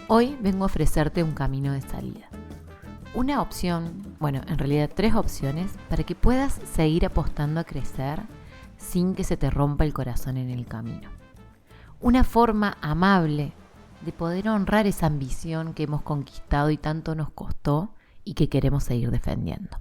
Hoy vengo a ofrecerte un camino de salida. Una opción, en realidad 3 opciones para que puedas seguir apostando a crecer sin que se te rompa el corazón en el camino. Una forma amable de poder honrar esa ambición que hemos conquistado y tanto nos costó y que queremos seguir defendiendo.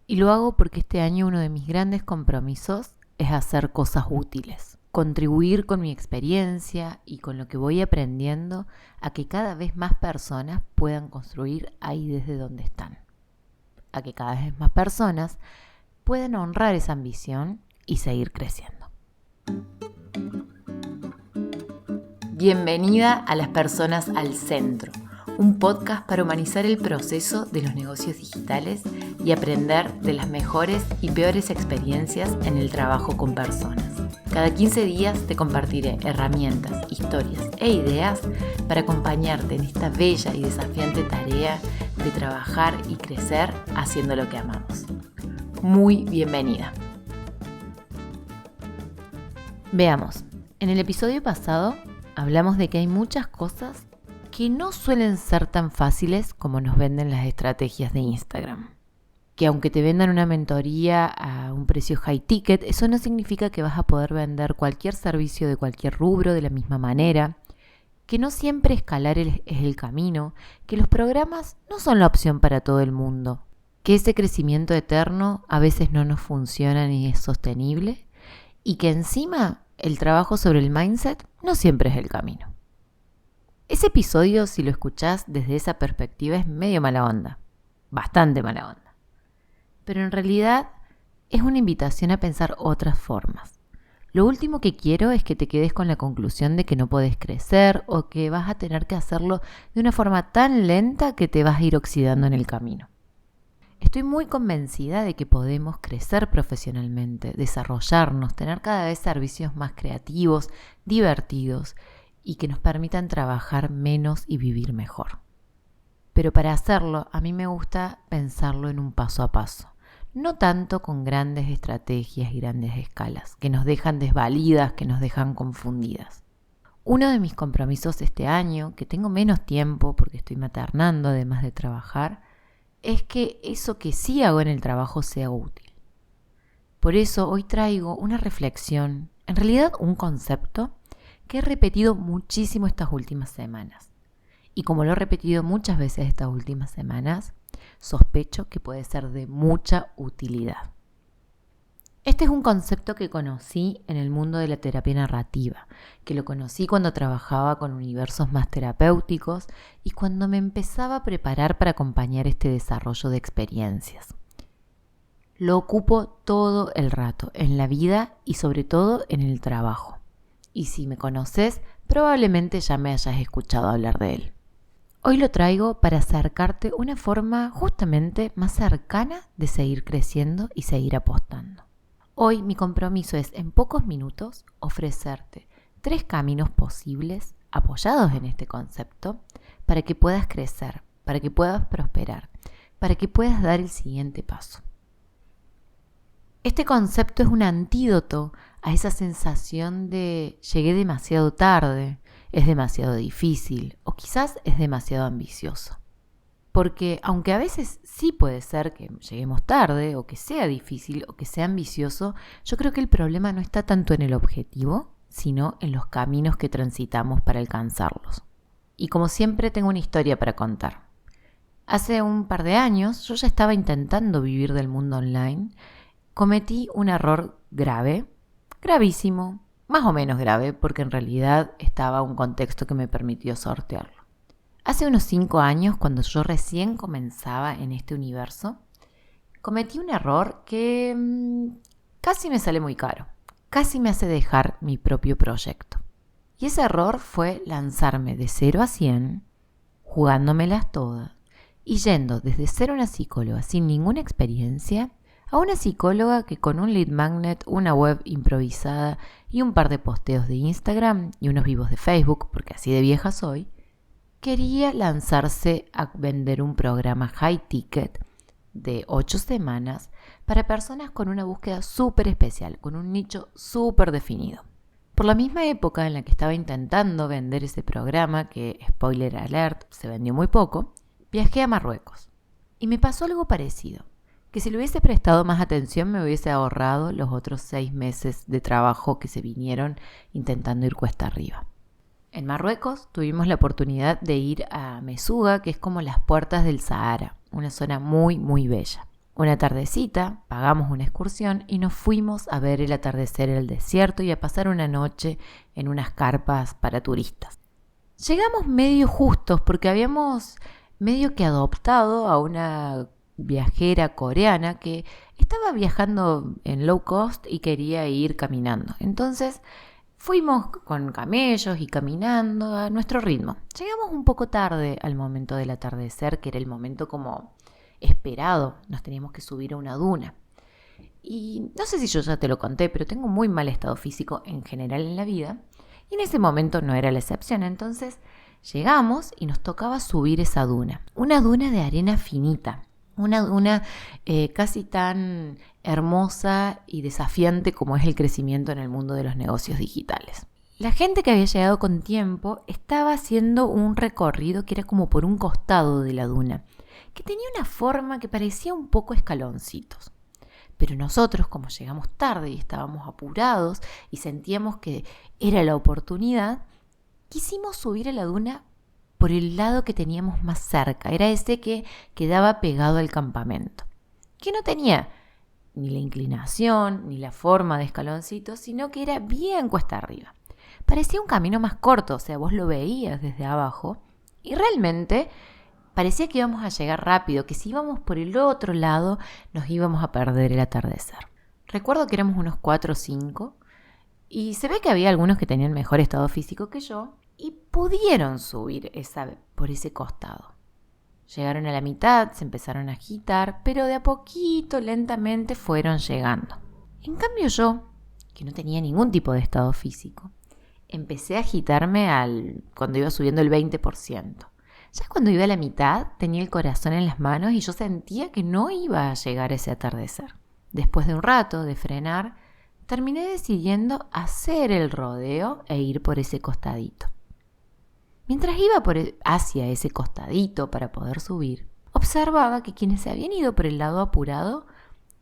Y lo hago porque este año uno de mis grandes compromisos es hacer cosas útiles, contribuir con mi experiencia y con lo que voy aprendiendo a que cada vez más personas puedan construir ahí desde donde están. A que cada vez más personas puedan honrar esa ambición y seguir creciendo. Bienvenida a Las Personas al Centro, un podcast para humanizar el proceso de los negocios digitales y aprender de las mejores y peores experiencias en el trabajo con personas. Cada 15 días te compartiré herramientas, historias e ideas para acompañarte en esta bella y desafiante tarea de trabajar y crecer haciendo lo que amamos. Muy bienvenida. Veamos, en el episodio pasado hablamos de que hay muchas cosas que no suelen ser tan fáciles como nos venden las estrategias de Instagram. Que aunque te vendan una mentoría a un precio high ticket, eso no significa que vas a poder vender cualquier servicio de cualquier rubro de la misma manera, que no siempre escalar es el camino, que los programas no son la opción para todo el mundo, que ese crecimiento eterno a veces no nos funciona ni es sostenible y que encima el trabajo sobre el mindset no siempre es el camino. Ese episodio, si lo escuchás desde esa perspectiva, es medio mala onda, bastante mala onda. Pero en realidad es una invitación a pensar otras formas. Lo último que quiero es que te quedes con la conclusión de que no podés crecer o que vas a tener que hacerlo de una forma tan lenta que te vas a ir oxidando en el camino. Estoy muy convencida de que podemos crecer profesionalmente, desarrollarnos, tener cada vez servicios más creativos, divertidos y que nos permitan trabajar menos y vivir mejor. Pero para hacerlo, a mí me gusta pensarlo en un paso a paso. No tanto con grandes estrategias y grandes escalas, que nos dejan desvalidas, que nos dejan confundidas. Uno de mis compromisos este año, que tengo menos tiempo porque estoy maternando además de trabajar, es que eso que sí hago en el trabajo sea útil. Por eso hoy traigo una reflexión, en realidad un concepto, que he repetido muchísimo estas últimas semanas. Y como lo he repetido muchas veces estas últimas semanas, sospecho que puede ser de mucha utilidad. Este es un concepto que conocí en el mundo de la terapia narrativa, que lo conocí cuando trabajaba con universos más terapéuticos y cuando me empezaba a preparar para acompañar este desarrollo de experiencias. Lo ocupo todo el rato, en la vida y sobre todo en el trabajo. Y si me conoces, probablemente ya me hayas escuchado hablar de él. Hoy lo traigo para acercarte una forma justamente más cercana de seguir creciendo y seguir apostando. Hoy mi compromiso es en pocos minutos ofrecerte 3 caminos posibles apoyados en este concepto para que puedas crecer, para que puedas prosperar, para que puedas dar el siguiente paso. Este concepto es un antídoto a esa sensación de llegué demasiado tarde, es demasiado difícil o quizás es demasiado ambicioso. Porque aunque a veces sí puede ser que lleguemos tarde o que sea difícil o que sea ambicioso, yo creo que el problema no está tanto en el objetivo, sino en los caminos que transitamos para alcanzarlos. Y como siempre tengo una historia para contar. Hace un par de años yo ya estaba intentando vivir del mundo online. Cometí un error grave, gravísimo, más o menos grave, porque en realidad estaba un contexto que me permitió sortearlo. Hace unos 5 años, cuando yo recién comenzaba en este universo, cometí un error que casi me sale muy caro, casi me hace dejar mi propio proyecto. Y ese error fue lanzarme de 0 a 100, jugándomelas todas, y yendo desde ser una psicóloga sin ninguna experiencia a una psicóloga que con un lead magnet, una web improvisada y un par de posteos de Instagram y unos vivos de Facebook, porque así de vieja soy, quería lanzarse a vender un programa high ticket de 8 semanas para personas con una búsqueda súper especial, con un nicho súper definido. Por la misma época en la que estaba intentando vender ese programa, que, spoiler alert, se vendió muy poco, viajé a Marruecos. Y me pasó algo parecido, que si le hubiese prestado más atención me hubiese ahorrado los otros 6 meses de trabajo que se vinieron intentando ir cuesta arriba. En Marruecos tuvimos la oportunidad de ir a Mesuga, que es como las puertas del Sahara, una zona muy, muy bella. Una tardecita, pagamos una excursión y nos fuimos a ver el atardecer en el desierto y a pasar una noche en unas carpas para turistas. Llegamos medio justos porque habíamos medio que adoptado a una viajera coreana que estaba viajando en low cost y quería ir caminando. Entonces fuimos con camellos y caminando a nuestro ritmo. Llegamos un poco tarde al momento del atardecer, que era el momento como esperado. Nos teníamos que subir a una duna. Y no sé si yo ya te lo conté, pero tengo muy mal estado físico en general en la vida. Y en ese momento no era la excepción. Entonces llegamos y nos tocaba subir esa duna. Una duna de arena finita. Una duna casi tan hermosa y desafiante como es el crecimiento en el mundo de los negocios digitales. La gente que había llegado con tiempo estaba haciendo un recorrido que era como por un costado de la duna, que tenía una forma que parecía un poco escaloncitos. Pero nosotros, como llegamos tarde y estábamos apurados y sentíamos que era la oportunidad, quisimos subir a la duna por el lado que teníamos más cerca. Era ese que quedaba pegado al campamento, que no tenía ni la inclinación ni la forma de escaloncitos, sino que era bien cuesta arriba. Parecía un camino más corto, o sea, vos lo veías desde abajo y realmente parecía que íbamos a llegar rápido, que si íbamos por el otro lado nos íbamos a perder el atardecer. Recuerdo que éramos unos 4 o 5 y se ve que había algunos que tenían mejor estado físico que yo y pudieron subir por ese costado. Llegaron a la mitad, se empezaron a agitar, pero de a poquito, lentamente fueron llegando. En cambio yo, que no tenía ningún tipo de estado físico, empecé a agitarme cuando iba subiendo el 20%. Ya cuando iba a la mitad tenía el corazón en las manos y yo sentía que no iba a llegar ese atardecer. Después de un rato de frenar, terminé decidiendo hacer el rodeo e ir por ese costadito. Mientras iba hacia ese costadito para poder subir, observaba que quienes se habían ido por el lado apurado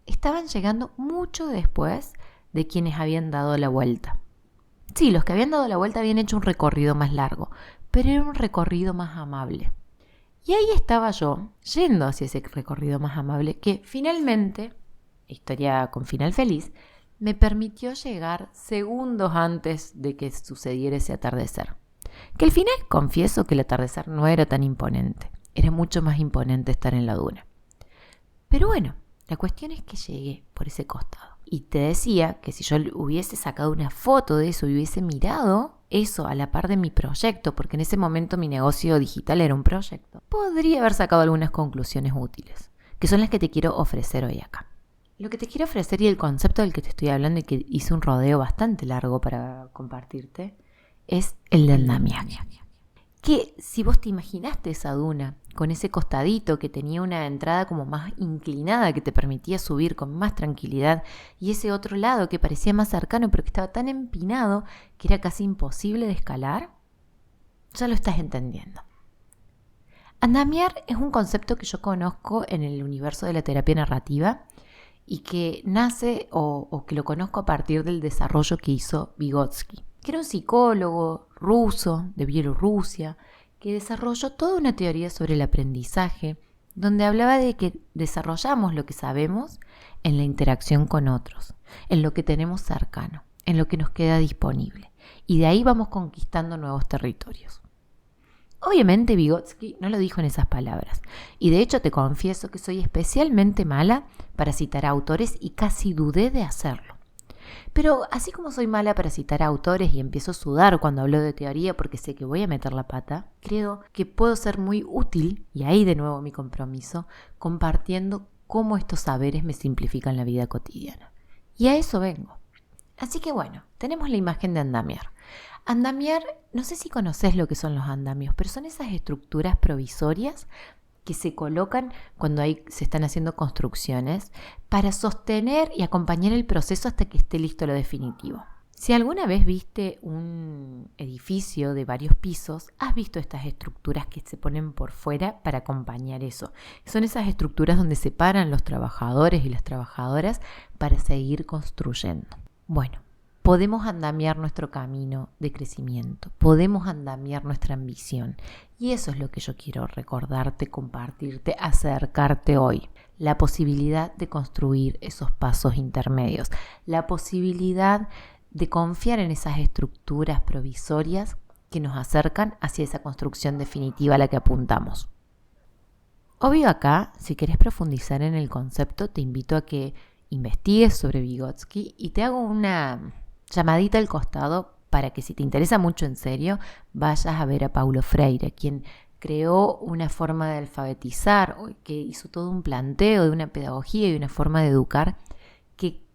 estaban llegando mucho después de quienes habían dado la vuelta. Sí, los que habían dado la vuelta habían hecho un recorrido más largo, pero era un recorrido más amable. Y ahí estaba yo, yendo hacia ese recorrido más amable, que finalmente, historia con final feliz, me permitió llegar segundos antes de que sucediera ese atardecer. Que al final confieso que el atardecer no era tan imponente, era mucho más imponente estar en la duna. Pero bueno, la cuestión es que llegué por ese costado. Y te decía que si yo hubiese sacado una foto de eso y hubiese mirado eso a la par de mi proyecto, porque en ese momento mi negocio digital era un proyecto, podría haber sacado algunas conclusiones útiles, que son las que te quiero ofrecer hoy acá. Lo que te quiero ofrecer y el concepto del que te estoy hablando y que hice un rodeo bastante largo para compartirte, es el de andamiaje. Que si vos te imaginaste esa duna con ese costadito que tenía una entrada como más inclinada que te permitía subir con más tranquilidad y ese otro lado que parecía más cercano pero que estaba tan empinado que era casi imposible de escalar, ya lo estás entendiendo. Andamiar es un concepto que yo conozco en el universo de la terapia narrativa y que nace o que lo conozco a partir del desarrollo que hizo Vygotsky, que era un psicólogo ruso de Bielorrusia, que desarrolló toda una teoría sobre el aprendizaje, donde hablaba de que desarrollamos lo que sabemos en la interacción con otros, en lo que tenemos cercano, en lo que nos queda disponible, y de ahí vamos conquistando nuevos territorios. Obviamente Vygotsky no lo dijo en esas palabras, y de hecho te confieso que soy especialmente mala para citar a autores y casi dudé de hacerlo. Pero así como soy mala para citar a autores y empiezo a sudar cuando hablo de teoría porque sé que voy a meter la pata, creo que puedo ser muy útil, y ahí de nuevo mi compromiso, compartiendo cómo estos saberes me simplifican la vida cotidiana. Y a eso vengo. Así que bueno, tenemos la imagen de andamiar. Andamiar, no sé si conoces lo que son los andamios, pero son esas estructuras provisorias que se colocan cuando se están haciendo construcciones para sostener y acompañar el proceso hasta que esté listo lo definitivo. Si alguna vez viste un edificio de varios pisos, has visto estas estructuras que se ponen por fuera para acompañar eso. Son esas estructuras donde separan los trabajadores y las trabajadoras para seguir construyendo. Bueno, podemos andamiar nuestro camino de crecimiento, podemos andamiar nuestra ambición. Y eso es lo que yo quiero recordarte, compartirte, acercarte hoy. La posibilidad de construir esos pasos intermedios, la posibilidad de confiar en esas estructuras provisorias que nos acercan hacia esa construcción definitiva a la que apuntamos. Obvio acá, si querés profundizar en el concepto, te invito a que investigues sobre Vygotsky y te hago una llamadita al costado para que si te interesa mucho en serio, vayas a ver a Paulo Freire, quien creó una forma de alfabetizar, que hizo todo un planteo de una pedagogía y una forma de educar que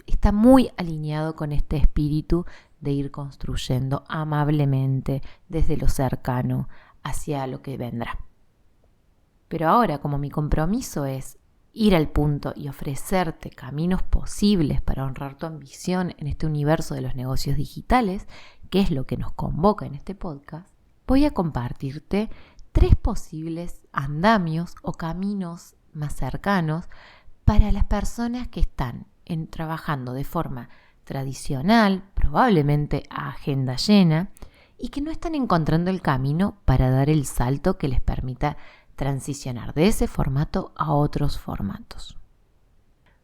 está muy alineado con este espíritu de ir construyendo amablemente desde lo cercano hacia lo que vendrá. Pero ahora, como mi compromiso es ir al punto y ofrecerte caminos posibles para honrar tu ambición en este universo de los negocios digitales, que es lo que nos convoca en este podcast, voy a compartirte 3 posibles andamios o caminos más cercanos para las personas que están trabajando de forma tradicional, probablemente a agenda llena, y que no están encontrando el camino para dar el salto que les permita transicionar de ese formato a otros formatos.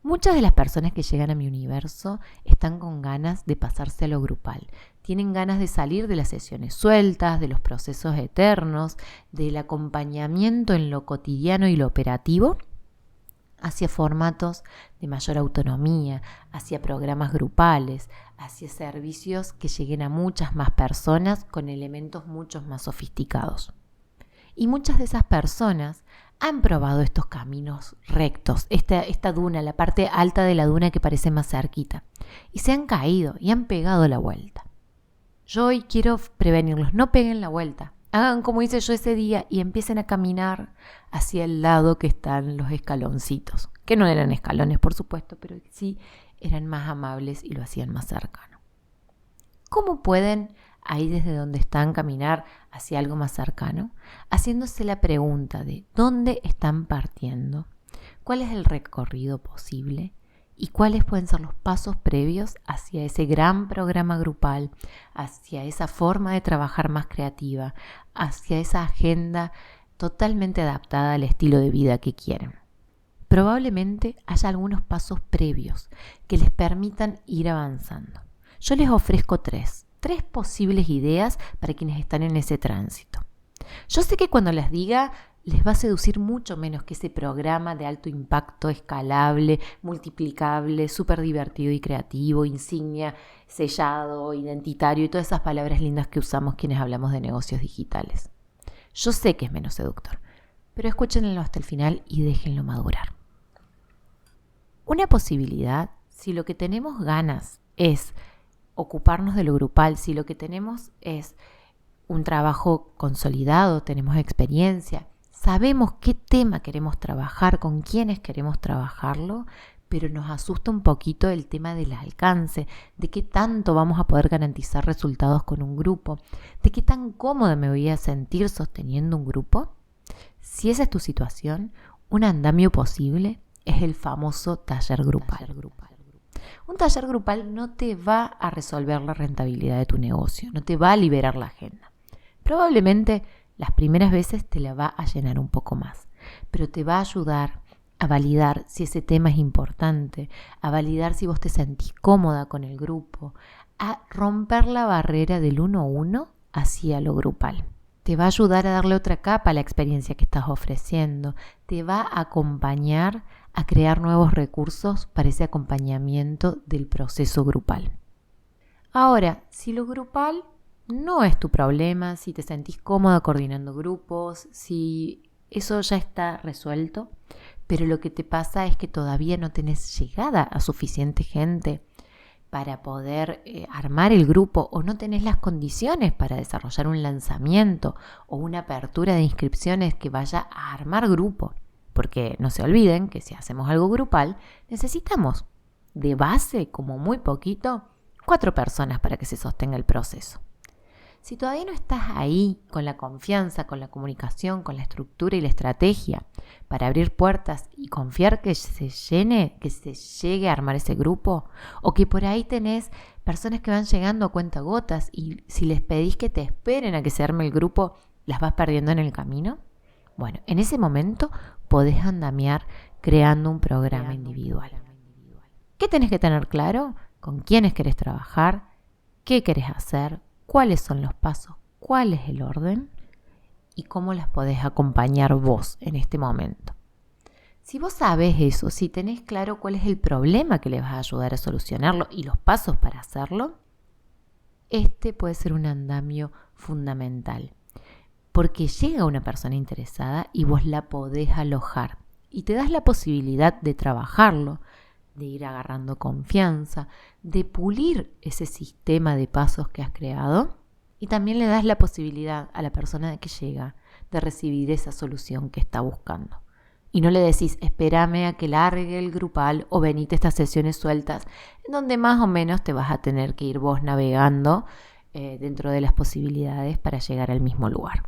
Muchas de las personas que llegan a mi universo están con ganas de pasarse a lo grupal. Tienen ganas de salir de las sesiones sueltas, de los procesos eternos, del acompañamiento en lo cotidiano y lo operativo, hacia formatos de mayor autonomía, hacia programas grupales, hacia servicios que lleguen a muchas más personas con elementos mucho más sofisticados. Y muchas de esas personas han probado estos caminos rectos, esta duna, la parte alta de la duna que parece más cerquita, y se han caído y han pegado la vuelta. Yo hoy quiero prevenirlos, no peguen la vuelta. Hagan como hice yo ese día y empiecen a caminar hacia el lado que están los escaloncitos, que no eran escalones por supuesto, pero sí eran más amables y lo hacían más cercano. ¿Cómo pueden ahí desde donde están caminar hacia algo más cercano? Haciéndose la pregunta de ¿dónde están partiendo? ¿Cuál es el recorrido posible? ¿Y cuáles pueden ser los pasos previos hacia ese gran programa grupal, hacia esa forma de trabajar más creativa, hacia esa agenda totalmente adaptada al estilo de vida que quieren? Probablemente haya algunos pasos previos que les permitan ir avanzando. Yo les ofrezco 3 posibles ideas para quienes están en ese tránsito. Yo sé que cuando las diga les va a seducir mucho menos que ese programa de alto impacto, escalable, multiplicable, súper divertido y creativo, insignia, sellado, identitario y todas esas palabras lindas que usamos quienes hablamos de negocios digitales. Yo sé que es menos seductor, pero escúchenlo hasta el final y déjenlo madurar. Una posibilidad, si lo que tenemos ganas es ocuparnos de lo grupal, si lo que tenemos es un trabajo consolidado, tenemos experiencia, sabemos qué tema queremos trabajar, con quiénes queremos trabajarlo, pero nos asusta un poquito el tema del alcance, de qué tanto vamos a poder garantizar resultados con un grupo, de qué tan cómoda me voy a sentir sosteniendo un grupo. Si esa es tu situación, un andamio posible es el famoso taller grupal. Un taller grupal no te va a resolver la rentabilidad de tu negocio, no te va a liberar la agenda. Probablemente las primeras veces te la va a llenar un poco más, pero te va a ayudar a validar si ese tema es importante, a validar si vos te sentís cómoda con el grupo, a romper la barrera del 1 a 1 hacia lo grupal. Te va a ayudar a darle otra capa a la experiencia que estás ofreciendo, te va a acompañar a crear nuevos recursos para ese acompañamiento del proceso grupal. Ahora, si lo grupal no es tu problema, si te sentís cómoda coordinando grupos, si eso ya está resuelto, pero lo que te pasa es que todavía no tenés llegada a suficiente gente para poder armar el grupo o no tenés las condiciones para desarrollar un lanzamiento o una apertura de inscripciones que vaya a armar grupo. Porque no se olviden que si hacemos algo grupal, necesitamos de base, como muy poquito, 4 personas para que se sostenga el proceso. Si todavía no estás ahí con la confianza, con la comunicación, con la estructura y la estrategia para abrir puertas y confiar que se llene, que se llegue a armar ese grupo, o que por ahí tenés personas que van llegando a cuentagotas y si les pedís que te esperen a que se arme el grupo, las vas perdiendo en el camino, bueno, en ese momento podés andamiar creando un programa individual. ¿Qué tenés que tener claro? ¿Con quiénes querés trabajar? ¿Qué querés hacer? ¿Cuáles son los pasos? ¿Cuál es el orden? ¿Y cómo las podés acompañar vos en este momento? Si vos sabés eso, si tenés claro cuál es el problema que le vas a ayudar a solucionarlo y los pasos para hacerlo, este puede ser un andamio fundamental. Porque llega una persona interesada y vos la podés alojar y te das la posibilidad de trabajarlo, de ir agarrando confianza, de pulir ese sistema de pasos que has creado y también le das la posibilidad a la persona que llega de recibir esa solución que está buscando. Y no le decís, espérame a que largue el grupal o venite a estas sesiones sueltas, en donde más o menos te vas a tener que ir vos navegando dentro de las posibilidades para llegar al mismo lugar.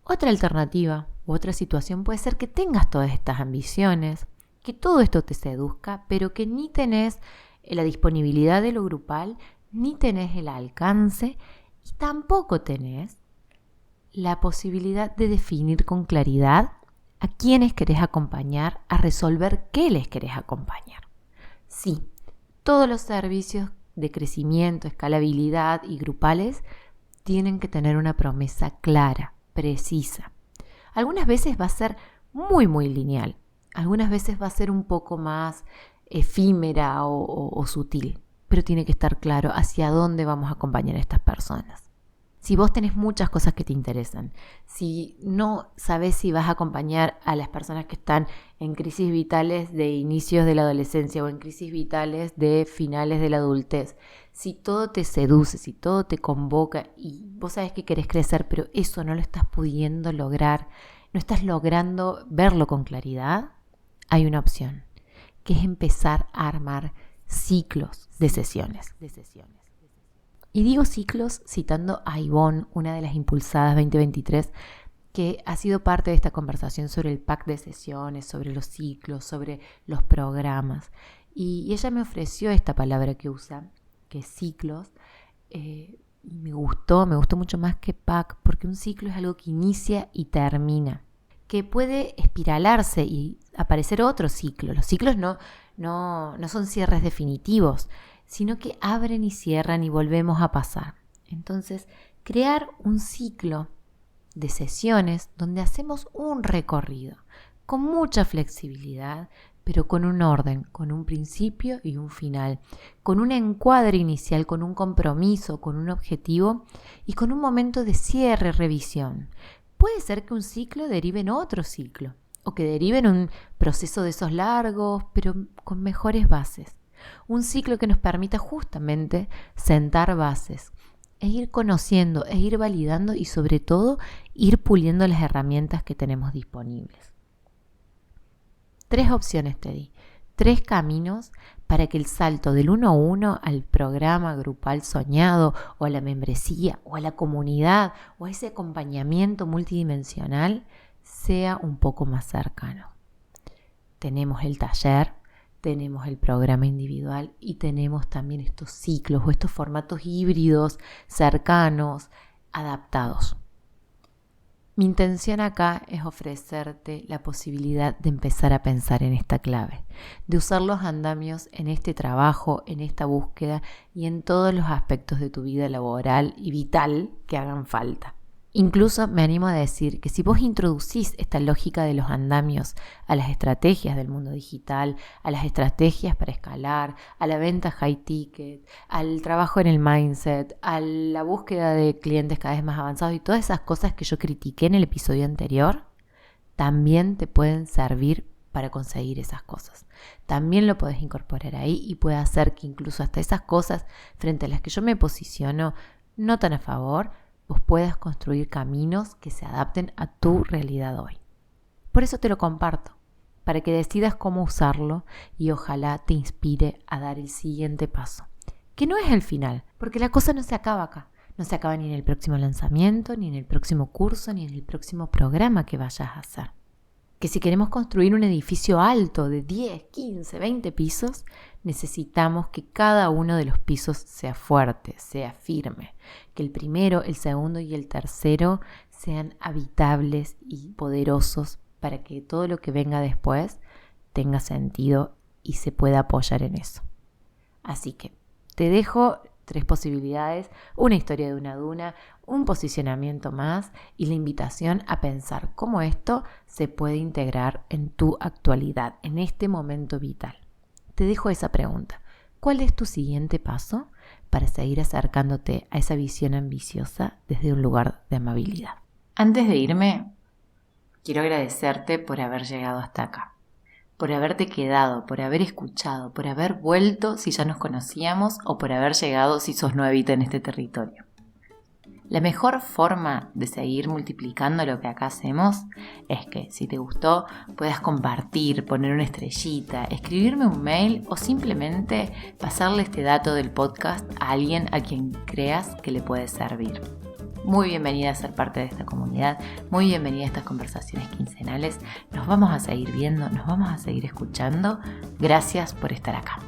Otra alternativa u otra situación puede ser que tengas todas estas ambiciones, que todo esto te seduzca, pero que ni tenés la disponibilidad de lo grupal, ni tenés el alcance y tampoco tenés la posibilidad de definir con claridad a quiénes querés acompañar, a resolver qué les querés acompañar. Sí, todos los servicios de crecimiento, escalabilidad y grupales tienen que tener una promesa clara, precisa. Algunas veces va a ser muy lineal. Algunas veces va a ser un poco más efímera o sutil, pero tiene que estar claro hacia dónde vamos a acompañar a estas personas. Si vos tenés muchas cosas que te interesan, si no sabés si vas a acompañar a las personas que están en crisis vitales de inicios de la adolescencia o en crisis vitales de finales de la adultez, si todo te seduce, si todo te convoca y vos sabés que querés crecer, pero eso no lo estás pudiendo lograr, no estás logrando verlo con claridad, hay una opción, que es empezar a armar ciclos de sesiones. Y digo ciclos citando a Ivonne, una de las impulsadas 2023, que ha sido parte de esta conversación sobre el pack de sesiones, sobre los ciclos, sobre los programas. Y ella me ofreció esta palabra que usa, que es ciclos, y me gustó mucho más que pack, porque un ciclo es algo que inicia y termina, que puede espiralarse y aparecer otro ciclo. Los ciclos no son cierres definitivos, sino que abren y cierran y volvemos a pasar. Entonces, crear un ciclo de sesiones donde hacemos un recorrido con mucha flexibilidad, pero con un orden, con un principio y un final, con un encuadre inicial, con un compromiso, con un objetivo y con un momento de cierre, revisión. Puede ser que un ciclo derive en otro ciclo o que derive en un proceso de esos largos, pero con mejores bases. Un ciclo que nos permita justamente sentar bases e ir conociendo, e ir validando y sobre todo ir puliendo las herramientas que tenemos disponibles. 3 opciones te di, 3 caminos para que el salto del 1 a 1 al programa grupal soñado o a la membresía o a la comunidad o a ese acompañamiento multidimensional sea un poco más cercano. Tenemos el taller, tenemos el programa individual y tenemos también estos ciclos o estos formatos híbridos, cercanos, adaptados. Mi intención acá es ofrecerte la posibilidad de empezar a pensar en esta clave, de usar los andamios en este trabajo, en esta búsqueda y en todos los aspectos de tu vida laboral y vital que hagan falta. Incluso me animo a decir que si vos introducís esta lógica de los andamios a las estrategias del mundo digital, a las estrategias para escalar, a la venta high ticket, al trabajo en el mindset, a la búsqueda de clientes cada vez más avanzados y todas esas cosas que yo critiqué en el episodio anterior, también te pueden servir para conseguir esas cosas. También lo podés incorporar ahí y puede hacer que incluso hasta esas cosas frente a las que yo me posiciono no tan a favor, vos puedas construir caminos que se adapten a tu realidad hoy. Por eso te lo comparto, para que decidas cómo usarlo y ojalá te inspire a dar el siguiente paso, que no es el final, porque la cosa no se acaba acá. No se acaba ni en el próximo lanzamiento, ni en el próximo curso, ni en el próximo programa que vayas a hacer. Que si queremos construir un edificio alto de 10, 15, 20 pisos, necesitamos que cada uno de los pisos sea fuerte, sea firme. Que el primero, el segundo y el tercero sean habitables y poderosos para que todo lo que venga después tenga sentido y se pueda apoyar en eso. Así que te dejo 3 posibilidades, una historia de una duna, un posicionamiento más y la invitación a pensar cómo esto se puede integrar en tu actualidad, en este momento vital. Te dejo esa pregunta. ¿Cuál es tu siguiente paso para seguir acercándote a esa visión ambiciosa desde un lugar de amabilidad? Antes de irme, quiero agradecerte por haber llegado hasta acá. Por haberte quedado, por haber escuchado, por haber vuelto si ya nos conocíamos o por haber llegado si sos nuevita en este territorio. La mejor forma de seguir multiplicando lo que acá hacemos es que, si te gustó, puedas compartir, poner una estrellita, escribirme un mail o simplemente pasarle este dato del podcast a alguien a quien creas que le puede servir. Muy bienvenida a ser parte de esta comunidad, muy bienvenida a estas conversaciones quincenales. Nos vamos a seguir viendo, nos vamos a seguir escuchando. Gracias por estar acá.